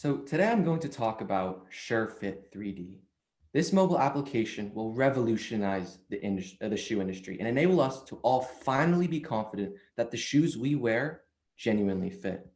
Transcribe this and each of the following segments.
So today I'm going to talk about SureFit 3D. This mobile application will revolutionize the shoe industry and enable us to all finally be confident that the shoes we wear genuinely fit.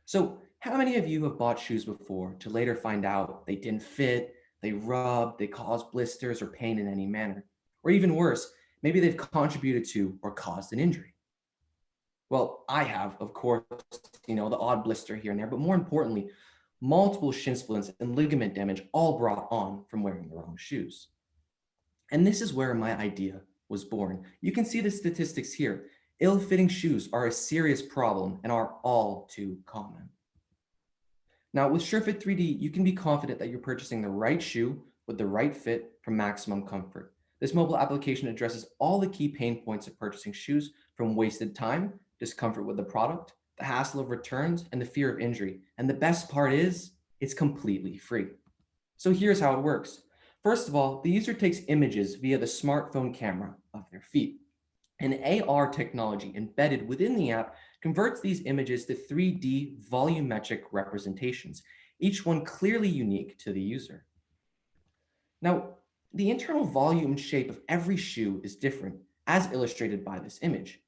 So how many of you have bought shoes before to later find out they didn't fit, they rubbed, they caused blisters or pain in any manner? Or even worse, maybe they've contributed to or caused an injury. Well, I have, of course, the odd blister here and there, but more importantly, multiple shin splints and ligament damage all brought on from wearing the wrong shoes. And this is where my idea was born. You can see the statistics here. Ill-fitting shoes are a serious problem and are all too common. Now with SureFit 3D, you can be confident that you're purchasing the right shoe with the right fit for maximum comfort. This mobile application addresses all the key pain points of purchasing shoes, from wasted time, discomfort with the product, the hassle of returns, and the fear of injury. And the best part is, it's completely free. So here's how it works. First of all, the user takes images via the smartphone camera of their feet. An AR technology embedded within the app converts these images to 3D volumetric representations, each one clearly unique to the user. Now, the internal volume and shape of every shoe is different, as illustrated by this image.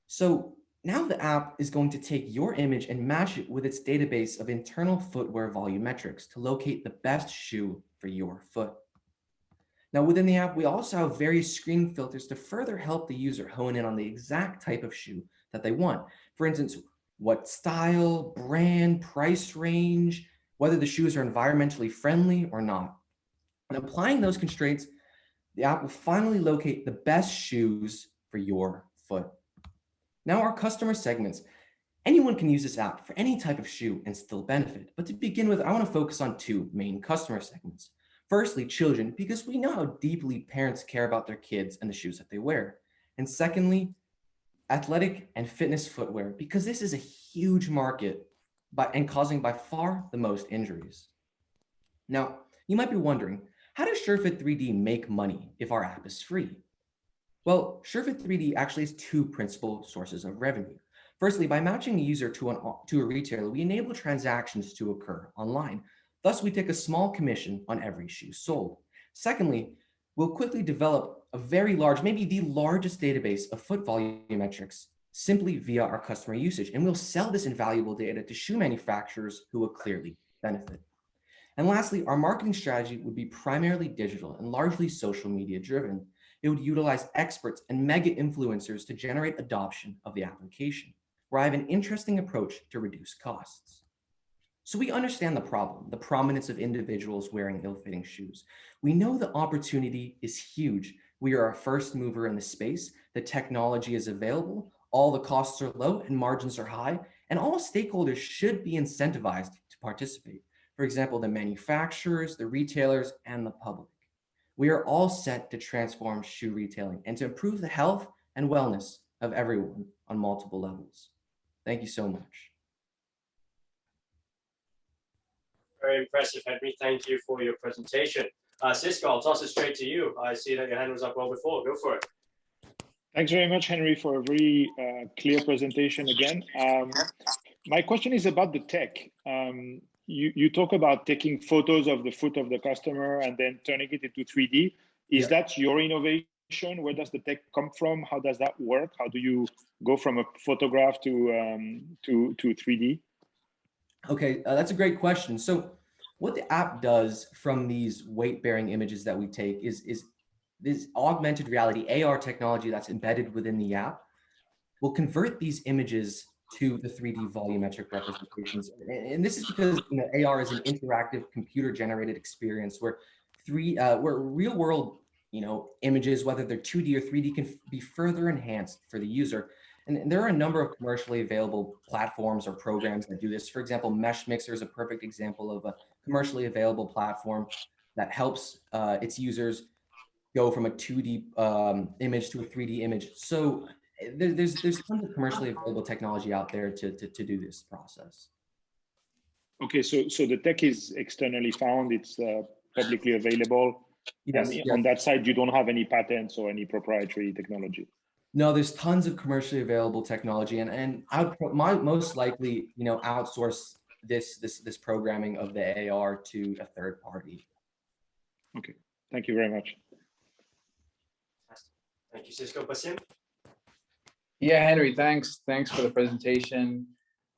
So now the app is going to take your image and match it with its database of internal footwear volumetrics to locate the best shoe for your foot. Now within the app, we also have various screen filters to further help the user hone in on the exact type of shoe that they want. For instance, what style, brand, price range, whether the shoes are environmentally friendly or not. And applying those constraints, the app will finally locate the best shoes for your foot. Now our customer segments. Anyone can use this app for any type of shoe and still benefit. But to begin with, I want to focus on two main customer segments. Firstly, children, because we know how deeply parents care about their kids and the shoes that they wear. And secondly, athletic and fitness footwear, because this is a huge market and causing by far the most injuries. Now, you might be wondering, how does SureFit 3D make money if our app is free? Well, SureFit 3D actually has two principal sources of revenue. Firstly, by matching a user to a retailer, we enable transactions to occur online. Thus, we take a small commission on every shoe sold. Secondly, we'll quickly develop a very large, maybe the largest database of foot volumetrics simply via our customer usage, and we'll sell this invaluable data to shoe manufacturers who will clearly benefit. And lastly, our marketing strategy would be primarily digital and largely social media driven. It would utilize experts and mega influencers to generate adoption of the application, where I have an interesting approach to reduce costs. So we understand the problem, the prominence of individuals wearing ill-fitting shoes. We know the opportunity is huge. We are a first mover in the space. The technology is available, all the costs are low and margins are high, and all stakeholders should be incentivized to participate. For example, the manufacturers, the retailers, and the public. We are all set to transform shoe retailing and to improve the health and wellness of everyone on multiple levels. Thank you so much. Very impressive, Henry. Thank you for your presentation. Cisco, I'll toss it straight to you. I see that your hand was up well before. Go for it. Thanks very much, Henry, for a very clear presentation again. My question is about the tech. You talk about taking photos of the foot of the customer and then turning it into 3D. Is that your innovation? Where does the tech come from? How does that work? How do you go from a photograph to 3D? Okay, that's a great question. So what the app does from these weight-bearing images that we take is this augmented reality, AR technology that's embedded within the app will convert these images to the 3D volumetric representations. And this is because AR is an interactive computer-generated experience where real-world images, whether they're 2D or 3D, can be further enhanced for the user. And there are a number of commercially available platforms or programs that do this. For example, Mesh Mixer is a perfect example of a commercially available platform that helps its users go from a 2D image to a 3D image. So there's tons of commercially available technology out there to do this process. Okay, so the tech is externally found, it's publicly available. Yes, and on that side, you don't have any patents or any proprietary technology. No, there's tons of commercially available technology, and I would most likely outsource this programming of the AR to a third party. Okay, thank you very much. Thank you, Cisco. Basim? Yeah, Henry, thanks for the presentation.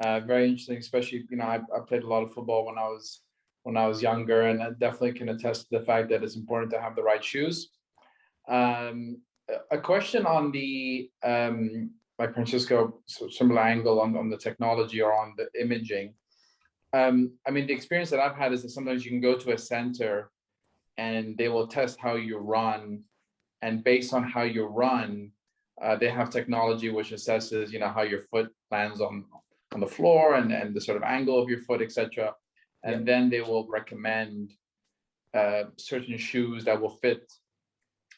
Very interesting, especially, I played a lot of football when I was younger, and I definitely can attest to the fact that it's important to have the right shoes. A question on the like Francisco, similar angle on the technology or on the imaging. I mean, the experience that I've had is that sometimes you can go to a center and they will test how you run, and based on how you run, they have technology which assesses, how your foot lands on the floor and the sort of angle of your foot, etc. And then they will recommend certain shoes that will fit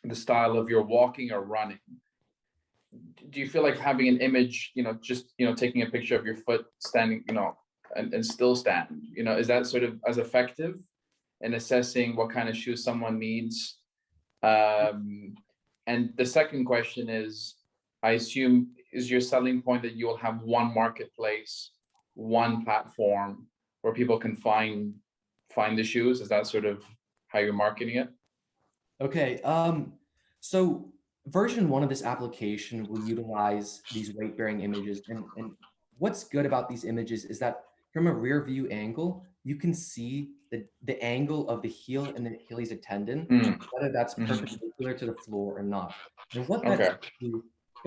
the style of your walking or running. Do you feel like having an image, just taking a picture of your foot standing, and still stand, is that sort of as effective in assessing what kind of shoes someone needs? And the second question is, I assume, is your selling point that you will have one marketplace, one platform where people can find the shoes? Is that sort of how you're marketing it? Okay, so version 1 of this application will utilize these weight-bearing images, and what's good about these images is that from a rear view angle, you can see the angle of the heel and the Achilles tendon, whether that's perpendicular to the floor or not. And what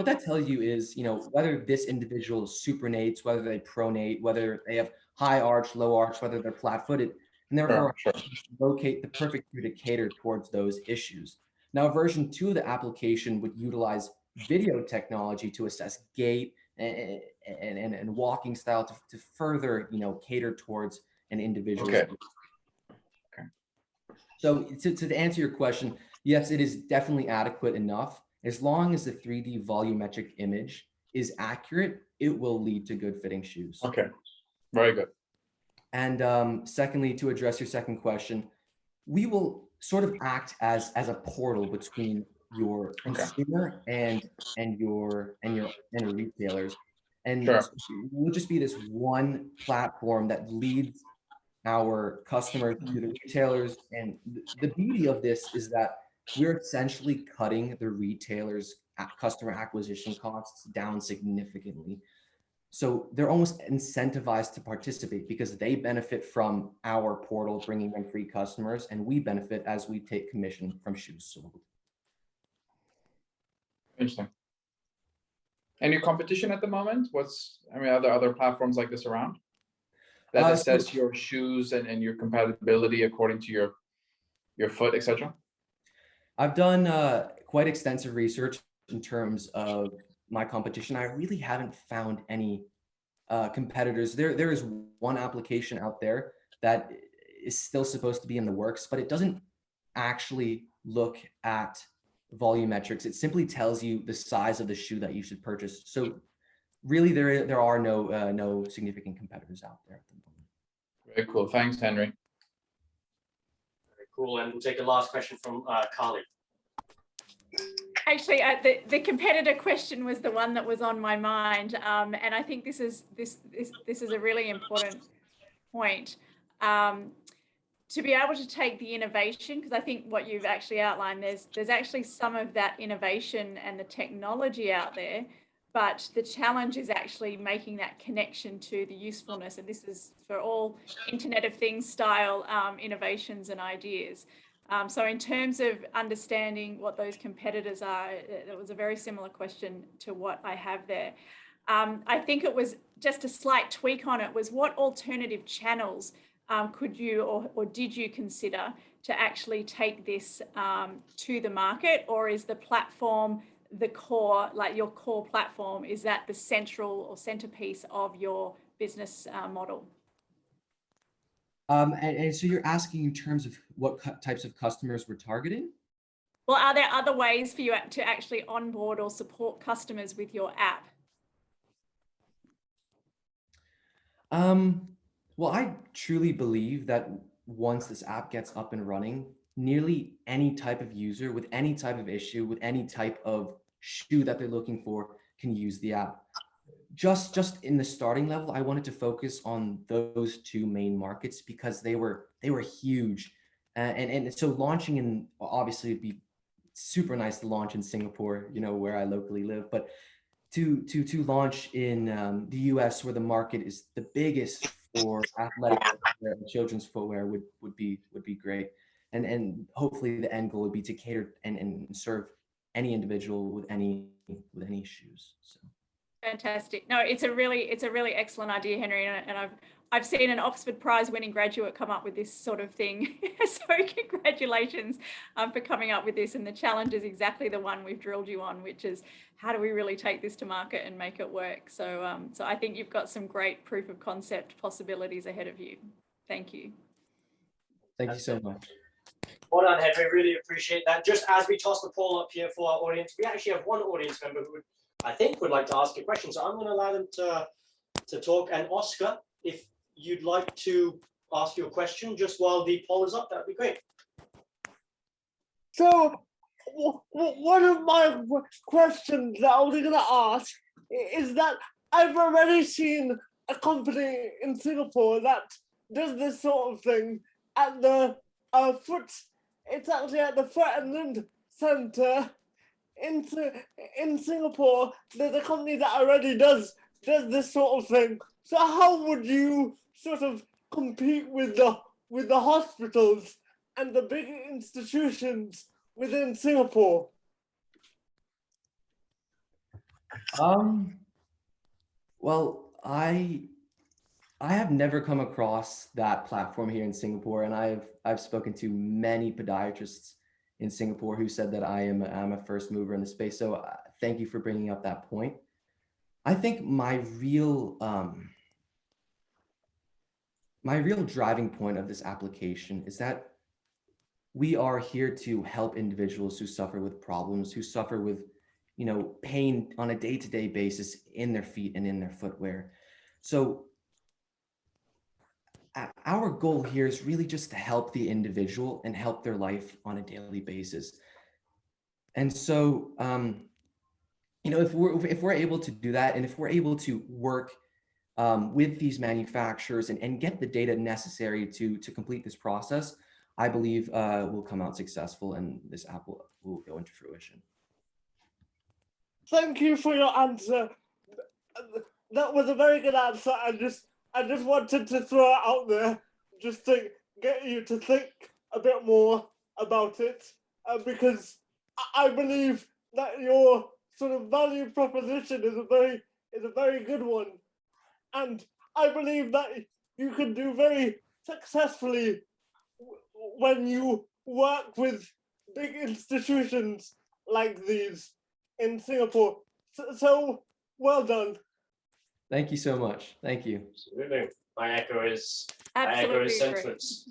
that tells you is, whether this individual supernates, whether they pronate, whether they have high arch, low arch, whether they're flat-footed, and therefore locate the perfect shoe to cater towards those issues. Now, version 2 of the application would utilize video technology to assess gait and walking style to further, cater towards an individual. Okay. So to answer your question, yes, it is definitely adequate enough. As long as the 3D volumetric image is accurate, it will lead to good fitting shoes. Okay, very good. And secondly, to address your second question, we will sort of act as a portal between your consumer and your retailers, and we'll just be this one platform that leads our customers to the retailers. And the beauty of this is that we're essentially cutting the retailers' customer acquisition costs down significantly. So they're almost incentivized to participate because they benefit from our portal bringing them free customers, and we benefit as we take commission from shoes sold. Interesting. Any competition at the moment? Are there other platforms like this around that assess your shoes and your compatibility according to your foot, etc.? I've done quite extensive research in terms of my competition. I really haven't found any competitors. There is one application out there that is still supposed to be in the works, but it doesn't actually look at volumetrics. It simply tells you the size of the shoe that you should purchase. So really, there are no significant competitors out there at the moment. Very cool. Thanks, Henry. Very cool. And we'll take a last question from Carly. Actually, the competitor question was the one that was on my mind, and I think this is a really important point. To be able to take the innovation, because I think what you've actually outlined, there's actually some of that innovation and the technology out there, but the challenge is actually making that connection to the usefulness, and this is for all Internet of Things style innovations and ideas. So in terms of understanding what those competitors are, it was a very similar question to what I have there. I think it was just a slight tweak on it, was what alternative channels could you or did you consider to actually take this to the market, or is the platform the core, like your core platform, is that the central or centerpiece of your business model? And so you're asking in terms of what types of customers we're targeting? Well, are there other ways for you to actually onboard or support customers with your app? Well, I truly believe that once this app gets up and running, nearly any type of user with any type of issue, with any type of shoe that they're looking for, can use the app. just in the starting level, I wanted to focus on those two main markets because they were huge, and so launching in, obviously it'd be super nice to launch in Singapore, where I locally live, but to launch in the US, where the market is the biggest for athletic footwear and children's footwear, would be great, and hopefully the end goal would be to cater and serve any individual with any shoes. So. Fantastic. No, it's a really excellent idea, Henry, and I've seen an Oxford Prize winning graduate come up with this sort of thing. So congratulations for coming up with this. And the challenge is exactly the one we've drilled you on, which is how do we really take this to market and make it work? So so I think you've got some great proof of concept possibilities ahead of you. Thank you. Thank you so much. Well done, Henry. Really appreciate that. Just as we toss the poll up here for our audience, we actually have one audience member who I think would like to ask a question. So I'm going to allow them to talk. And Oscar, if you'd like to ask your question just while the poll is up, that'd be great. So one of my questions that I was going to ask is that I've already seen a company in Singapore that does this sort of thing at the foot. It's actually at the Foot and Limb Center in Singapore. There's a company that already does this sort of thing. So how would you sort of compete with the hospitals and the big institutions within Singapore? Well, I have never come across that platform here in Singapore, and I've spoken to many podiatrists in Singapore who said that I'm a first mover in the space. So thank you for bringing up that point. I think my real driving point of this application is that we are here to help individuals who suffer with problems, who suffer with, pain on a day-to-day basis in their feet and in their footwear. So our goal here is really just to help the individual and help their life on a daily basis. And so, if we're able to do that, and if we're able to work with these manufacturers and get the data necessary to complete this process, I believe we'll come out successful, and this app will go into fruition. Thank you for your answer. That was a very good answer. I just wanted to throw it out there just to get you to think a bit more about it, because I believe that your sort of value proposition is a very good one, and I believe that you can do very successfully when you work with big institutions like these in Singapore. So well done. Thank you so much. Thank you. Absolutely. My echo is Absolutely sentiments.